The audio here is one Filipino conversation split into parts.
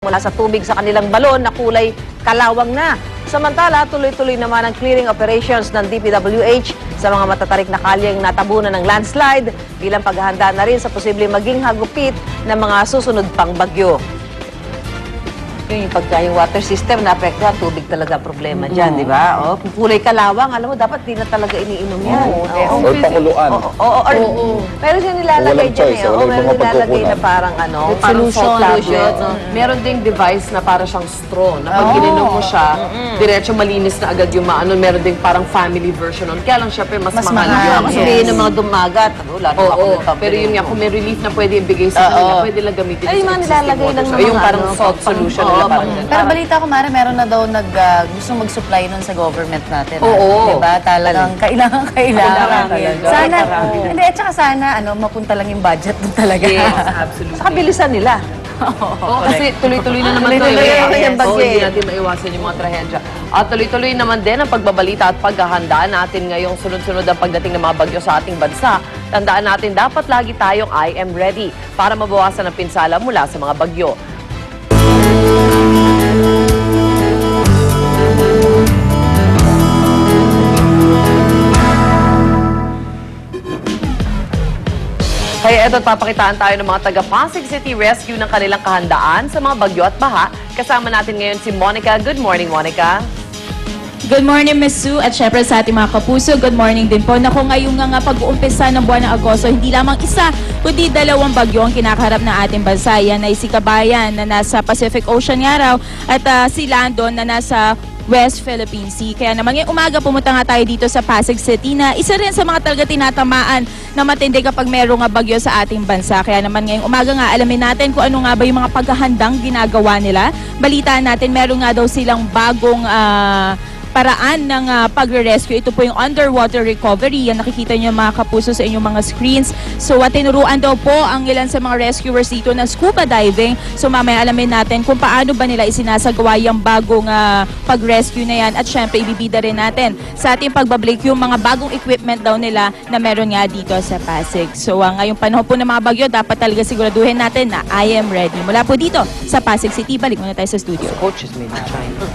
mula sa tubig sa kanilang balon na kulay kalawang na. Samantala, tuloy-tuloy naman ang clearing operations ng DPWH sa mga matatarik na kalyeng natabunan ng landslide bilang paghahanda na rin sa posibleng maging hagupit ng mga susunod pang bagyo. Yung pagka yung water system naapektuhan, tubig talaga problema dyan, di ba? O, kulay kalawang, alam mo, dapat di na talaga iniinom yan. Or pakuluan. Pero yung nilalagay dyan eh. O, meron nilalagay na parang ano, parang salt tablet. Meron ding device na para siyang straw. Na pag ininom mo siya, diretso malinis na agad yung maano. Meron ding parang family version nun. Kaya lang syempre mas mahal yun. Kasi ng mga dumagat. Oo, pero yun nga, kung may relief na pwede ibigay sa kanila, pwede lang gamitin ay, mga nilalagay lang ng yung parang salt solution nila. Pero balita ko, Mare, meron na daw gusto mag-supply nun sa government natin. Oo. Diba? Talagang kailangan. Sana, hindi, at saka sana, mapunta lang yung budget dun talaga. Yes, absolutely. Saka bilisan nila. Oo, kasi tuloy-tuloy na naman Tuloy-tuloy na naman yung bagyo. Hindi natin maiwasan yung mga trahedya. At tuloy-tuloy naman din ang pagbabalita at paghahanda natin ngayong sunod-sunod ang pagdating ng mga bagyo sa ating bansa. Tandaan natin, dapat lagi tayong I am ready para mabawasan ang pinsala mula sa mga bagyo. Kaya ito't papakitaan tayo ng mga taga-Pasig City Rescue ng kanilang kahandaan sa mga bagyo at baha. Kasama natin ngayon si Monica. Good morning, Monica. Good morning, Ms. Sue, at syempre sa ating mga kapuso, good morning din po. Naku, ngayong nga pag-uumpisa ng buwan ng Agosto, hindi lamang isa, kundi dalawang bagyo ang kinakaharap ng ating bansa. Yan ay si Kabayan na nasa Pacific Ocean nga raw at si Landon na nasa West Philippine Sea. Kaya naman ngayong umaga pumunta nga tayo dito sa Pasig City na isa rin sa mga talaga tinatamaan na matindi kapag merong bagyo sa ating bansa. Kaya naman ngayong umaga nga alamin natin kung ano nga ba yung mga paghahandang ginagawa nila. Balitaan natin meron nga daw silang bagong paraan ng pagre-rescue. Ito po yung underwater recovery. Yan nakikita niyo mga kapuso sa inyong mga screens. So tinuruan daw po ang ilan sa mga rescuers dito na scuba diving. So mamaya alamin natin kung paano ba nila isinasagawa yung bagong pag-rescue na yan. At syempre ibibida rin natin sa ating pagbabalik yung mga bagong equipment daw nila na meron nga dito sa Pasig. So ngayong panahon po ng mga bagyo, dapat talaga siguraduhin natin na I am ready. Mula po dito sa Pasig City, balik muna tayo sa studio. Coach is made in China.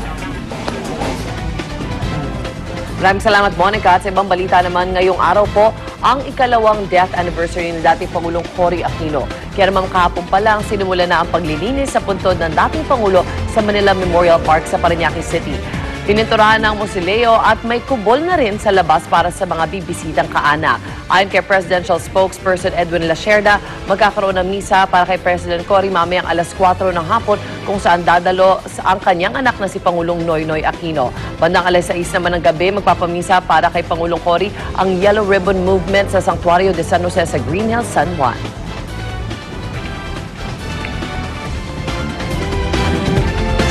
Maraming salamat, Monica. At sa ibang balita naman, ngayong araw po, ang ikalawang death anniversary ng dating Pangulong Cory Aquino. Kaya naman kahapon pa lang, sinimula na ang paglilinis sa puntod ng dating Pangulo sa Manila Memorial Park sa Parañaque City. Tiniturahan ng musileo at may kubol na rin sa labas para sa mga bibisitang kaanak. Ayon kay Presidential Spokesperson Edwin Lacerda, magkakaroon ng misa para kay President Cory mamayang alas 4 ng hapon kung saan dadalo ang kanyang anak na si Pangulong Noynoy Aquino. Bandang alas 6 naman ng gabi, magpapamisa para kay Pangulong Cory ang Yellow Ribbon Movement sa Sanctuario de San Jose sa Green Hills, San Juan.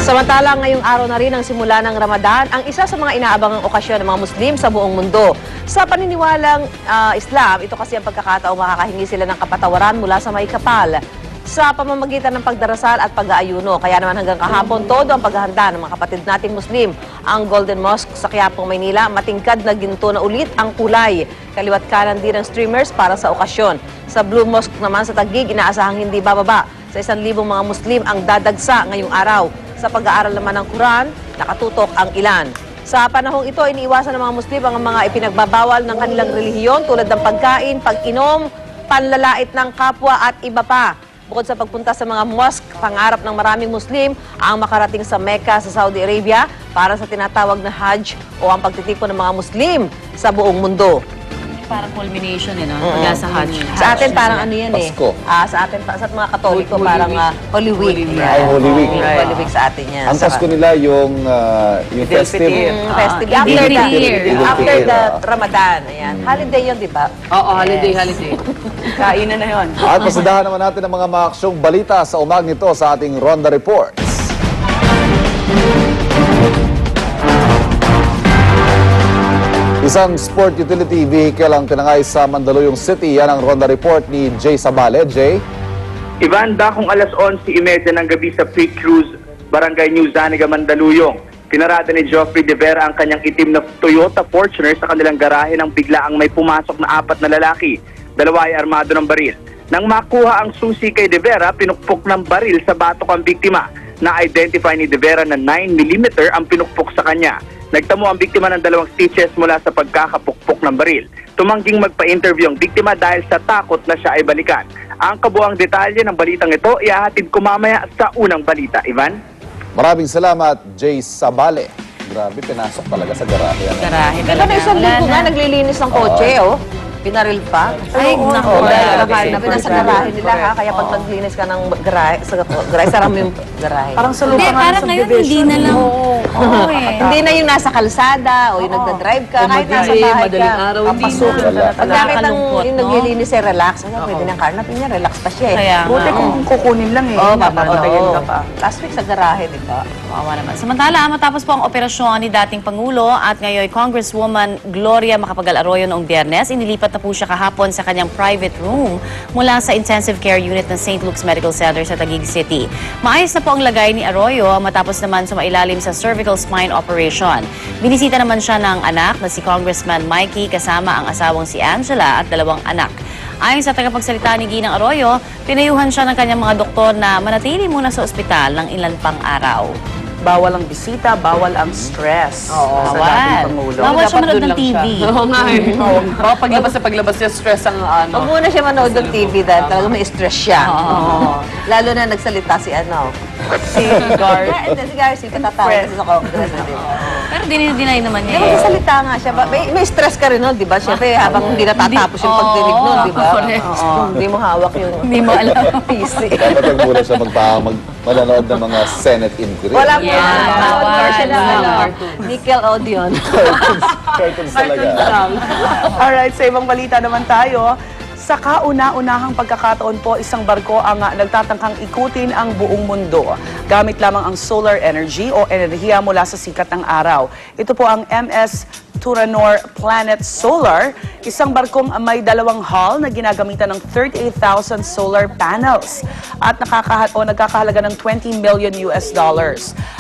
Samantala, ngayong araw na rin ang simula ng Ramadan, ang isa sa mga inaabangang okasyon ng mga Muslim sa buong mundo. Sa paniniwalang Islam, ito kasi ang pagkakataong makakahingi sila ng kapatawaran mula sa may kapal sa pamamagitan ng pagdarasal at pag-aayuno. Kaya naman hanggang kahapon, todo ang paghahanda ng mga kapatid nating Muslim. Ang Golden Mosque sa Quiapo, Maynila, matingkad na ginto na ulit ang kulay. Kaliwat kanan din ang streamers para sa okasyon. Sa Blue Mosque naman sa Taguig, inaasahang hindi bababa sa 1,000 mga Muslim ang dadagsa ngayong araw. Sa pag-aaral naman ng Quran, nakatutok ang ilan. Sa panahong ito, iniiwasan ng mga Muslim ang mga ipinagbabawal ng kanilang relihiyon tulad ng pagkain, pag-inom, panlalait ng kapwa at iba pa. Bukod sa pagpunta sa mga mosque, pangarap ng maraming Muslim ang makarating sa Mecca sa Saudi Arabia para sa tinatawag na Hajj o ang pagtitipon ng mga Muslim sa buong mundo. Parang culmination, pagka sa Hajj. Sa atin parang ano yan Pasko. sa atin, sa mga Katoliko, Holy parang Week. Holy Week. Ay, Holy Week. Holy Week sa atin yan. Ang Pasko nila yung festive. Festive. After the year. After the Ramadan. Ayan. Holiday yun, di ba? Oo, holiday. Kainan na yun. At pasadahan naman natin ang mga maaksyong balita sa umag nito sa ating Ronda Reports. Isang sport utility vehicle ang tinangay sa Mandaluyong City. Yan ang Ronda Report ni Jay Sabale. Jay? Ivan, dakong alas 11:30 ng gabi sa pre-cruise Barangay New Zaniga, Mandaluyong. Pinarada ni Geoffrey De Vera ang kanyang itim na Toyota Fortuner sa kanilang garahe nang biglaang may pumasok na 4 na lalaki. 2 ay armado ng baril. Nang makuha ang susi kay De Vera, pinukpok ng baril sa batok ang biktima. Na-identify ni De Vera na 9mm ang pinukpok sa kanya. Nagtamo ang biktima ng 2 stitches mula sa pagkakapukpok ng baril. Tumangging magpa-interview ang biktima dahil sa takot na siya ay balikan. Ang kabuang detalye ng balitang ito ihahatid ko mamaya sa unang balita. Ivan? Maraming salamat, Jay Sabale. Grabe, pinasok talaga sa garahe. Garahe Ito na isang linggo nga, naglilinis ng kotse, oh. Pinaril pa. Ay, naku. Nasa garahe nila, ha? Kaya pag maglinis ka ng garahe, sara mo yung garahe. Parang sa Hindi, lupa nga parang ng ngayon subdivision. hindi na lang. Oo eh. Hindi na yung nasa kalsada o yung nagdadrive ka, kahit nasa bahay madaling ka. araw, hindi Papasok. na. Pag nakita Nakakalungkot, yung no? naglilinis ay relax. Ano, pwede ng carnapin niya, relax pa siya eh. Kaya Buti nga. kung kukunin lang eh. Oo, Papatayin ka pa. Last week sa garahe, di ba? Kawawa naman. Samantala, matapos po ang operasyon ni dating Pangulo at ngayon Congresswoman Gloria Macapagal Arroyo noong Biyernes, inilipat na po siya kahapon sa kanyang private room mula sa intensive care unit ng St. Luke's Medical Center sa Taguig City. Maayos na po ang lagay ni Arroyo matapos naman sumailalim sa cervical spine operation. Binisita naman siya ng anak na si Congressman Mikey kasama ang asawang si Angela at 2 anak. Ayon sa tagapagsalita ni Ginang Arroyo, pinayuhan siya ng kanyang mga doktor na manatili muna sa ospital ng ilan pang araw. Bawal ang bisita, bawal ang stress. Sa Bawal. dating Pangulo. Bawal siya Dapat manood doon ng lang siya. TV. Oo nga eh. Baka paglabas niya, stress ang Huwag ano. muna siya manood ng TV dahil talaga may stress siya. Oo. Lalo na nagsalita si ano. Si Gar. Hindi, si Garcia, katatawag kasi sa Congress. Pero dinideny naman niya Di ba magsasalita nga siya? May stress ka rin nun, di ba? Siyempre, habang hindi natatapos yung pagdinig nun, di ba? Oo. Hindi mo hawak yung Hindi mo alam. PC. Dapat wag muna siya manonood ng mga Senate inquiry. Wala mo Yeah, na. bawal. Bawal siya ng ano. Cartoon. Nickel Odeon. Cartoons talaga. Alright, sa ibang balita naman tayo. Sa kauna-unahang pagkakataon po, isang barko ang nagtatangkang ikutin ang buong mundo. Gamit lamang ang solar energy o enerhiya mula sa sikat ng araw. Ito po ang MS Turanor Planet Solar, isang barkong may 2 hull na ginagamitan ng 38,000 solar panels at nagkakahalaga ng $20 million.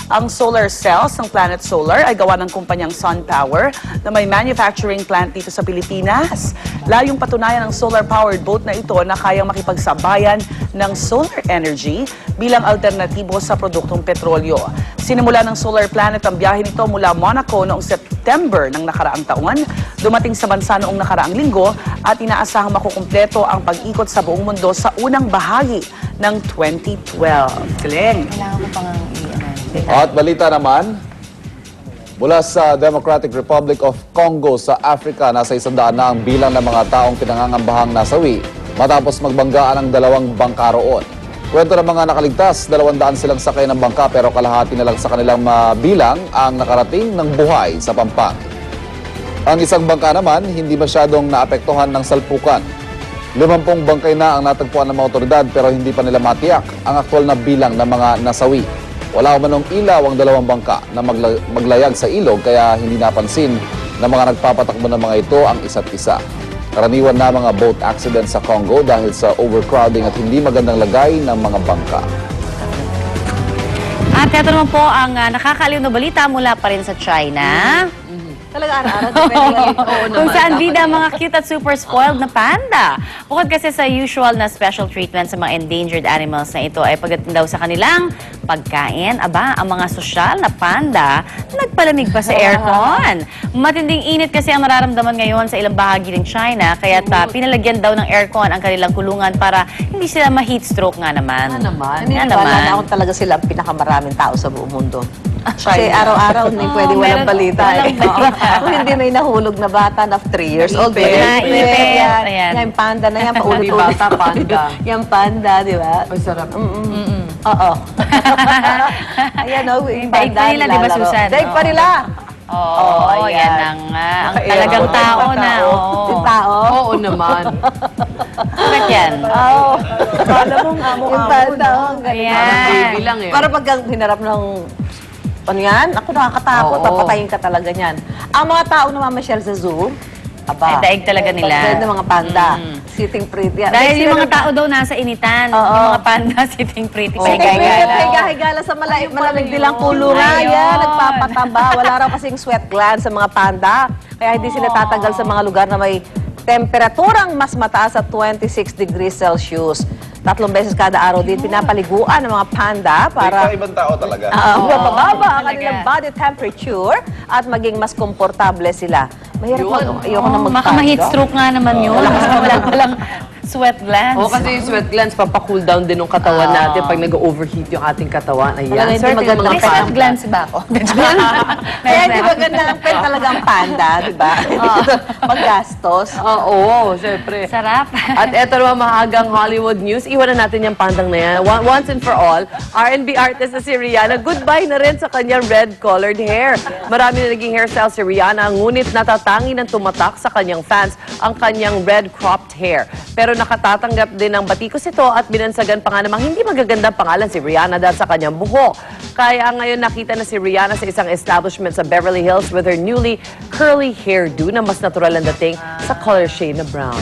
Ang solar cells ng Planet Solar ay gawa ng kumpanyang SunPower na may manufacturing plant dito sa Pilipinas. Layong patunayan ng solar-powered boat na ito na kayang makipagsabayan ng solar energy bilang alternatibo sa produktong petrolyo. Sinimula ng Solar Planet ang biyahe nito mula Monaco noong September ng nakaraang taon, dumating sa bansa noong nakaraang linggo at inaasahang makukumpleto ang pag-ikot sa buong mundo sa unang bahagi ng 2012. Galing! Kailangan ko pang At balita naman, mula sa Democratic Republic of Congo sa Africa, nasa 100 na ang bilang ng mga taong pinangangambahang nasawi matapos magbanggaan ng 2 bangka roon. Kwento ng mga nakaligtas, 200 silang sakay ng bangka pero kalahati na lang sa kanilang bilang ang nakarating ng buhay sa Pampang. Ang isang bangka naman, hindi masyadong naapektuhan ng salpukan. 50 bangkay na ang natagpuan ng mga otoridad pero hindi pa nila matiyak ang aktwal na bilang ng mga nasawi. Wala umanong ilaw ang 2 bangka na maglayag sa ilog kaya hindi napansin ng mga nagpapatakbo ng mga ito ang isa't isa. Karaniwan na mga boat accidents sa Congo dahil sa overcrowding at hindi magandang lagay ng mga bangka. At ito naman po ang nakakaaliw na balita mula pa rin sa China. Talaga araw-araw, depende Kung saan bida ang mga cute at super spoiled na panda. Bukod kasi sa usual na special treatment sa mga endangered animals na ito ay pagdating daw sa kanilang pagkain, ang mga sosyal na panda nagpalamig pa sa aircon. Matinding init kasi ang nararamdaman ngayon sa ilang bahagi ng China kaya pinalagyan daw ng aircon ang kanilang kulungan para hindi sila ma-heat stroke nga naman. Naniniwala na ako talaga sila ang pinakamaraming tao sa buong mundo. Kasi araw-araw hindi pwede walang meron balita. walang balita. Kung hindi may nahulog na bata na 3 years old. Ipit. Ipit. Yan. Ayan. Yung panda na yan, paulit-ulit. Bata, panda. Yung panda, di ba? Ay, sarap. Oo. Ayan o, yung Daig panda pa nila, di ba, nilalaro. Susan? Daig pa nila. Oo, ayan. yan ang ang Nakaiyak talagang ako. tao na. Yung Oo. tao. Oo naman. Bakit yan? Oo. Kala mong amo-amo. Yung panda, oh, ang galing. Ayan. Baby lang eh. Para pag hinarap ng ano yan? Ako nakakatakot. Oo. Papatayin ka talaga niyan. Ang mga tao na mamasyal sa zoo, Ay, daig talaga nila. Pagkain ng mga panda. Sitting pretty. Dahil yung mga tao daw nasa initan. Oo. Yung mga panda sitting pretty. Sitting pretty. Pahiga-higa. Higa-higa lang sa malamig nilang kulungan. Ayun. Yan, nagpapataba. Wala raw kasing sweat glands sa mga panda. Kaya hindi sila tatagal sa mga lugar na may temperaturang mas mataas at 26 degrees Celsius. 3 beses kada araw din pinapaliguan ng mga panda para ibang tao talaga. mapababa ang kanilang body temperature at maging mas komportable sila. Mahirap ayoko na Baka ma-heat stroke nga naman yun. Wala palang sweat glands. Oo, kasi yung sweat glands, papacool down din ng katawan natin pag nag-overheat yung ating katawan. Ayan. Talaga hindi Swerte maganda ng mga May sweat panda. glands ba ako? Kaya hindi maganda ang pet talagang panda, di ba? Maggastos. Oo, siyempre. Sarap. At eto naman mahagang Hollywood news. Iwanan natin yung pandang na yan. Once and for all, R&B artist na si Rihanna, goodbye na rin sa kanyang red-colored hair. Marami na naging hairstyle si Rihanna, ngunit natatangi ng tumatak sa kanyang fans ang kanyang red cropped hair. Pero nakatatanggap din ng batikos ito at binansagan pa nga namang hindi magagandang pangalan si Rihanna dahil sa kanyang buhok. Kaya ngayon nakita na si Rihanna sa isang establishment sa Beverly Hills with her newly curly hairdo na mas natural ang dating sa color shade na brown.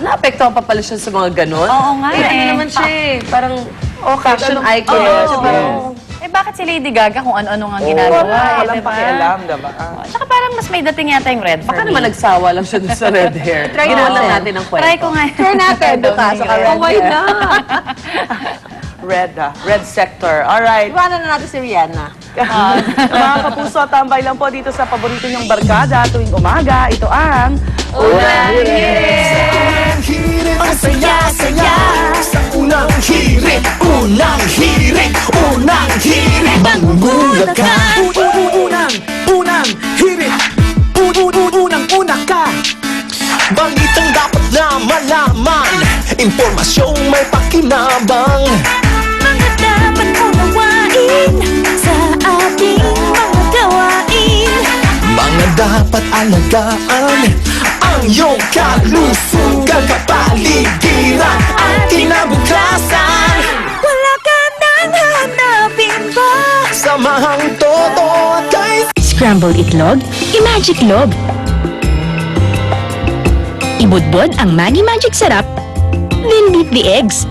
Naapektuhan pa pala siya sa mga ganon? Oo nga Ano eh. naman siya eh, parang fashion icon. Yes, yes. Eh bakit si Lady Gaga kung ano-ano nga ginagawa? Walang diba? pakialam, diba? Tsaka parang mas may dating yata yung red Baka for naman me. nagsawa lang siya dun sa red hair. Try Ginawa lang natin. natin ang kwento. Try ko nga. Try natin, bukas, saka red Why hair. not? Red sector. Alright. Iwanan na natin si Rihanna. Mga kapuso, tambay lang po dito sa paborito niyong barkada tuwing umaga. Ito ang... Ang saya-saya sa unang hirit, unang hirit, unang hirit. Manggulat ka. Unang hirit, unang ka. Balitang dapat na malaman, impormasyong may pakinabang. Mga dapat unawain sa ating mga gawain. Mga dapat alagaan ang iyong kalusugan, kapaligiran at kinabukasan. Wala ka nang hanapin pa. Samahang todo at kay Scrambled itlog, i-magic lob. Ibudbod ang Maggi Magic Sarap, then beat the eggs.